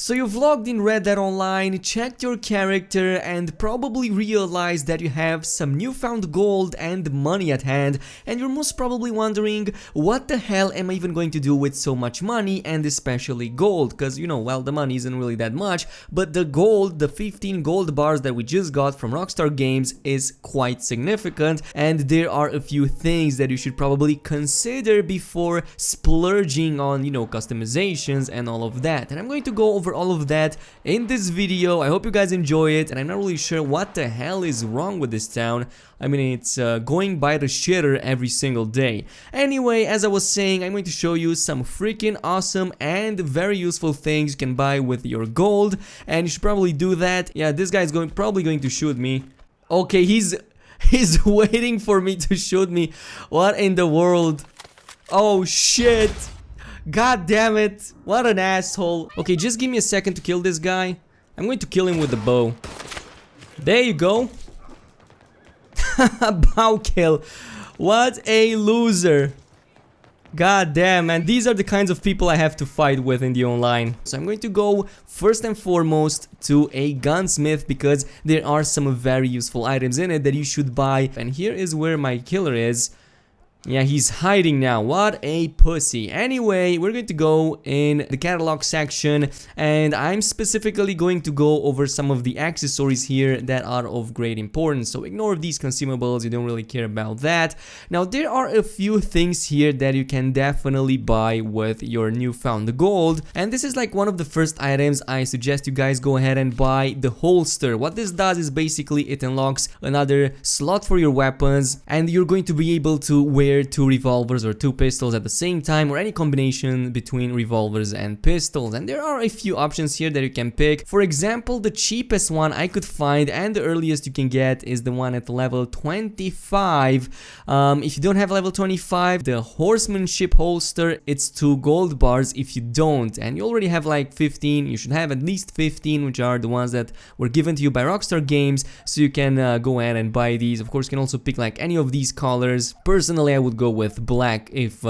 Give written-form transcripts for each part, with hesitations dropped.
So you've logged in Red Dead Online, checked your character and probably realized that you have some newfound gold and money at hand, and you're most probably wondering, what the hell am I even going to do with so much money and especially gold? Cause you know, well, the money isn't really that much, but the gold, the 15 gold bars that we just got from Rockstar Games is quite significant, and there are a few things that you should probably consider before splurging on, you know, customizations and all of that. And I'm going to go over all of that in this video. I hope you guys enjoy it, and I'm not really sure what the hell is wrong with this town. I mean, it's going by the shitter every single day. Anyway, as I was saying, I'm going to show you some freaking awesome and very useful things you can buy with your gold, and you should probably do that. Yeah, this guy's probably going to shoot me. Okay, he's waiting for me to shoot me. What in the world? Oh shit. God damn it, what an asshole. Okay, just give me a second to kill this guy. I'm going to kill him with the bow. There you go. Bow kill. What a loser. God damn, man, these are the kinds of people I have to fight with in the online. So I'm going to go first and foremost to a gunsmith because there are some very useful items in it that you should buy. And here is where my killer is. Yeah, he's hiding now. What a pussy. Anyway, we're going to go in the catalog section, and I'm specifically going to go over some of the accessories here that are of great importance. So ignore these consumables, you don't really care about that. Now, there are a few things here that you can definitely buy with your newfound gold, and this is like one of the first items I suggest you guys go ahead and buy, the holster. What this does is basically it unlocks another slot for your weapons, and you're going to be able to wear two revolvers or two pistols at the same time, or any combination between revolvers and pistols. And there are a few options here that you can pick. For example, the cheapest one I could find and the earliest you can get is the one at level 25. If you don't have level 25, the Horsemanship Holster, it's 2 gold bars. If you don't and you already have like 15, you should have at least 15, which are the ones that were given to you by Rockstar Games, so you can go ahead and buy these. Of course, you can also pick like any of these colors. Personally, I would go with black if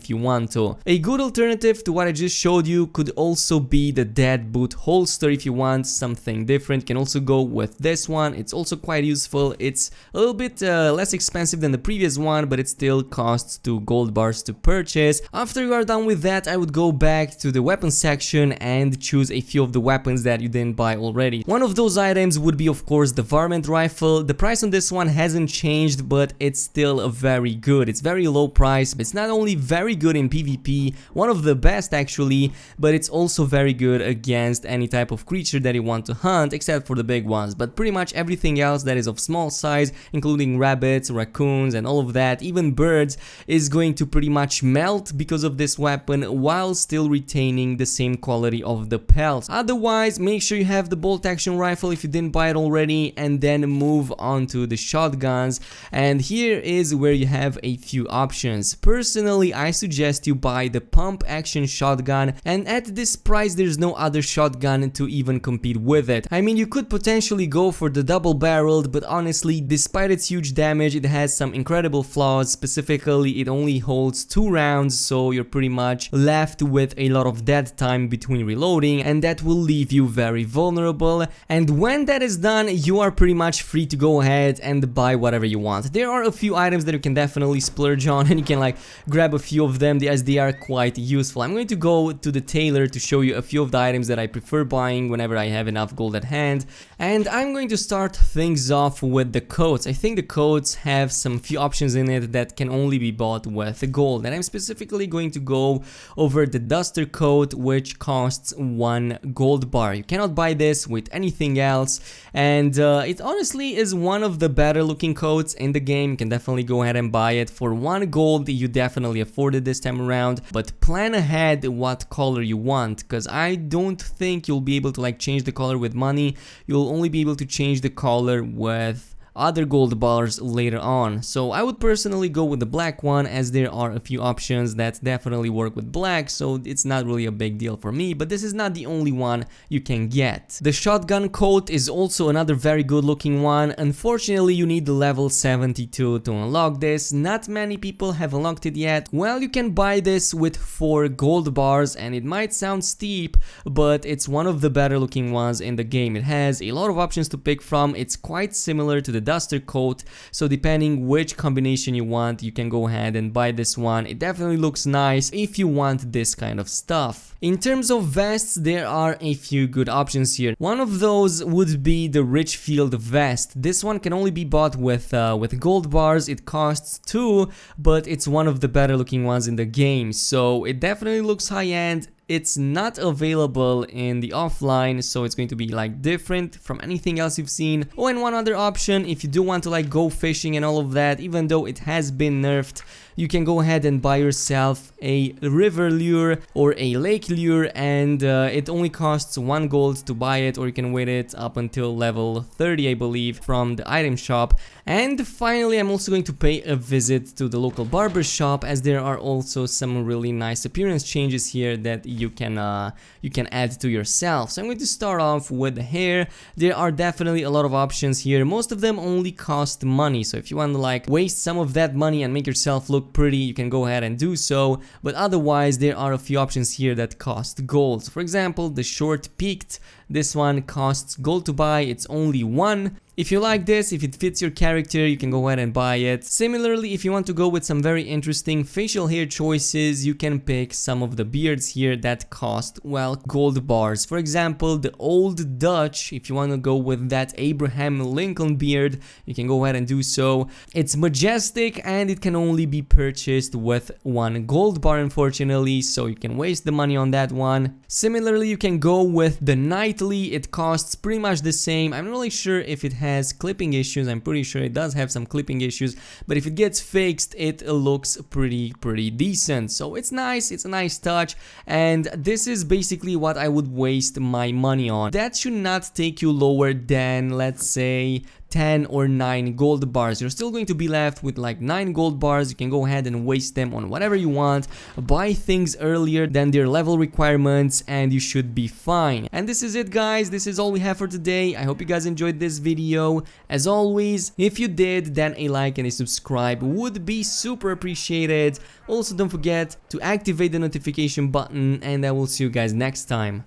you want to. A good alternative to what I just showed you could also be the dead boot holster. If you want something different, you can also go with this one. It's also quite useful. It's a little bit less expensive than the previous one, but it still costs 2 gold bars to purchase. After you are done with that, I would go back to the weapons section and choose a few of the weapons that you didn't buy already. One of those items would be, of course, the Varmint Rifle. The price on this one hasn't changed, but it's still very good. It's very low price. It's not only very good in PvP, one of the best actually, but it's also very good against any type of creature that you want to hunt, except for the big ones. But pretty much everything else that is of small size, including rabbits, raccoons and all of that, even birds, is going to pretty much melt because of this weapon while still retaining the same quality of the pelts. Otherwise, make sure you have the bolt action rifle if you didn't buy it already, and then move on to the shotguns. And here is where you have a few options. Personally, I suggest you buy the pump action shotgun, and at this price there's no other shotgun to even compete with it. I mean, you could potentially go for the double barreled, but honestly, despite its huge damage, it has some incredible flaws. Specifically, it only holds 2 rounds, so you're pretty much left with a lot of dead time between reloading, and that will leave you very vulnerable. And when that is done, you are pretty much free to go ahead and buy whatever you want. There are a few items that you can definitely splurge on, and you can like grab a few of them as they are quite useful. I'm going to go to the tailor to show you a few of the items that I prefer buying whenever I have enough gold at hand, and I'm going to start things off with the coats. I think the coats have some few options in it that can only be bought with gold, and I'm specifically going to go over the duster coat, which costs 1 gold bar. You cannot buy this with anything else, and it honestly is one of the better looking coats in the game. You can definitely go ahead and buy it for 1 gold. You definitely afford it this time around, but plan ahead what color you want, because I don't think you'll be able to like change the color with money. You'll only be able to change the color with other gold bars later on. So I would personally go with the black one, as there are a few options that definitely work with black, so it's not really a big deal for me, but this is not the only one you can get. The shotgun coat is also another very good looking one. Unfortunately, you need the level 72 to unlock this. Not many people have unlocked it yet. Well, you can buy this with 4 gold bars, and it might sound steep, but it's one of the better looking ones in the game. It has a lot of options to pick from. It's quite similar to the duster coat, so depending which combination you want, you can go ahead and buy this one. It definitely looks nice if you want this kind of stuff. In terms of vests, there are a few good options here. One of those would be the Richfield Vest. This one can only be bought with gold bars. It costs 2, but it's one of the better looking ones in the game, so it definitely looks high-end. It's not available in the offline, so it's going to be like different from anything else you've seen. Oh, and one other option, if you do want to like go fishing and all of that, even though it has been nerfed, you can go ahead and buy yourself a river lure or a lake lure, and it only costs 1 gold to buy it, or you can wait it up until level 30, I believe, from the item shop. And finally, I'm also going to pay a visit to the local barber shop, as there are also some really nice appearance changes here that you can add to yourself. So I'm going to start off with the hair. There are definitely a lot of options here. Most of them only cost money, so if you want to like waste some of that money and make yourself look pretty, you can go ahead and do so, but otherwise there are a few options here that cost gold. For example, the short peaked, this one costs gold to buy. It's only 1. If you like this, if it fits your character, you can go ahead and buy it. Similarly, if you want to go with some very interesting facial hair choices, you can pick some of the beards here that cost, well, gold bars. For example, the Old Dutch, if you want to go with that Abraham Lincoln beard, you can go ahead and do so. It's majestic, and it can only be purchased with 1 gold bar, unfortunately, so you can waste the money on that one. Similarly, you can go with the Knightly. It costs pretty much the same. I'm not really sure if it has clipping issues. I'm pretty sure it does have some clipping issues, but if it gets fixed, it looks pretty decent. So it's nice, it's a nice touch, and this is basically what I would waste my money on. That should not take you lower than, let's say, 10 or 9 gold bars. You're still going to be left with like 9 gold bars. You can go ahead and waste them on whatever you want, buy things earlier than their level requirements, and you should be fine. And this is it, guys. This is all we have for today. I hope you guys enjoyed this video. As always, if you did, then a like and a subscribe would be super appreciated. Also, don't forget to activate the notification button, and I will see you guys next time.